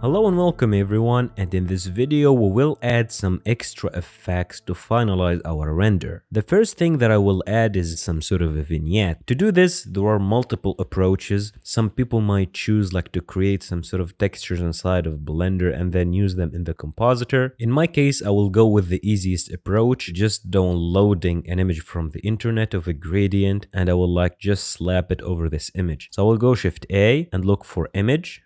Hello and welcome everyone, and in this video we will add some extra effects to finalize our render. The first thing that I will add is some sort of a vignette. To do this, there are multiple approaches. Some people might choose to create some sort of textures inside of Blender and then use them in the compositor. In my case, I will go with the easiest approach, just downloading an image from the internet of a gradient, and I will just slap it over this image. So I will go Shift A and look for image.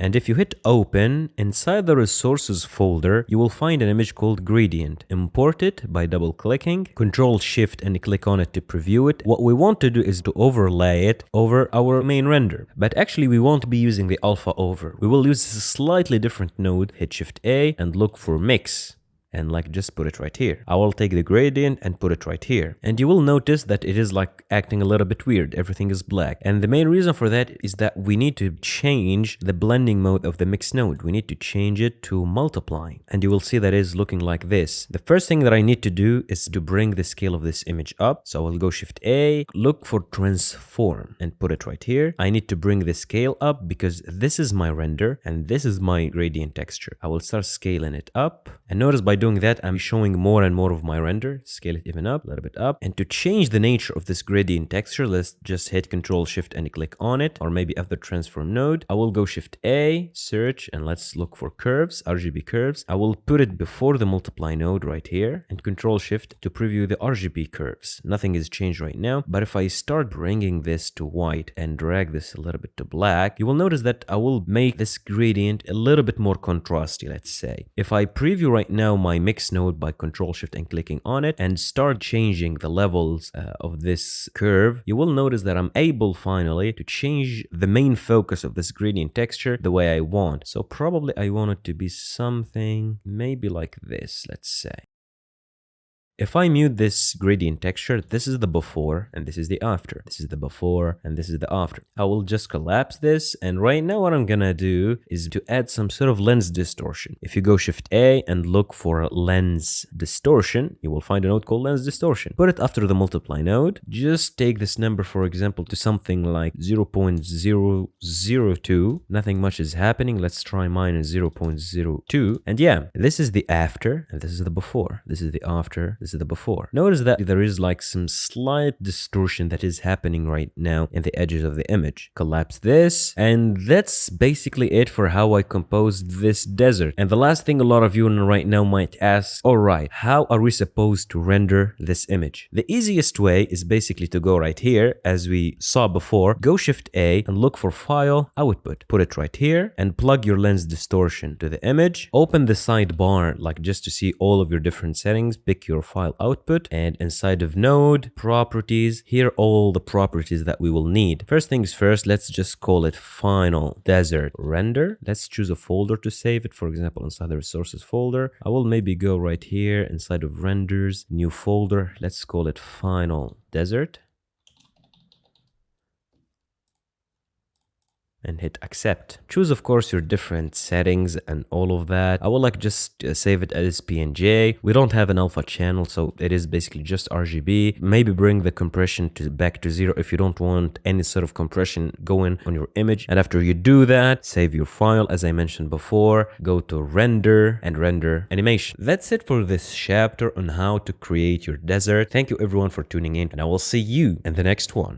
And if you hit open, inside the resources folder, you will find an image called gradient. Import it by double clicking, Control Shift and click on it to preview it. What we want to do is to overlay it over our main render. But actually we won't be using the alpha over. We will use a slightly different node, hit Shift A and look for mix. And just put it right here. I will take the gradient and put it right here. And you will notice that it is acting a little bit weird. Everything is black. And the main reason for that is that we need to change the blending mode of the mix node. We need to change it to multiplying. And you will see that it is looking like this. The first thing that I need to do is to bring the scale of this image up. So I will go Shift A, look for transform and put it right here. I need to bring the scale up because this is my render and this is my gradient texture. I will start scaling it up. And notice by doing that, I'm showing more and more of my render. Scale it even up, a little bit up. And to change the nature of this gradient texture, let's just hit Control Shift and click on it, or maybe at the transform node. I will go Shift A, search, and let's look for curves, RGB curves. I will put it before the multiply node right here and Control Shift to preview the RGB curves. Nothing is changed right now, but if I start bringing this to white and drag this a little bit to black, you will notice that I will make this gradient a little bit more contrasty, let's say. If I preview right now my mix node by Control Shift and clicking on it and start changing the levels of this curve, you will notice that I'm able finally to change the main focus of this gradient texture the way I want. So probably I want it to be something maybe like this, let's say. If I mute this gradient texture, this is the before and this is the after. This is the before and this is the after. I will just collapse this, and right now what I'm gonna do is to add some sort of lens distortion. If you go Shift A and look for lens distortion, you will find a node called lens distortion. Put it after the multiply node. Just take this number, for example, to something like 0.002. Nothing much is happening. Let's try minus 0.02. And yeah, this is the after and this is the before. This is the after. This is the before. Notice that there is some slight distortion that is happening right now in the edges of the image. Collapse this, and that's basically it for how I composed this desert. And the last thing a lot of you right now might ask, alright, how are we supposed to render this image? The easiest way is basically to go right here, as we saw before, go Shift A and look for File, Output. Put it right here and plug your lens distortion to the image. Open the sidebar just to see all of your different settings. Pick your file output, and inside of node properties, here are all the properties that we will need. First things first, let's just call it final desert render. Let's choose a folder to save it, for example inside the resources folder. I will maybe go right here inside of renders, new folder. Let's call it final desert and hit accept. Choose of course your different settings and all of that. I will just save it as PNG. We don't have an alpha channel, so it is basically just RGB. Maybe bring the compression back to 0 if you don't want any sort of compression going on your image. And after you do that, save your file as I mentioned before, go to render and render animation. That's it for this chapter on how to create your desert. Thank you everyone for tuning in, and I will see you in the next one.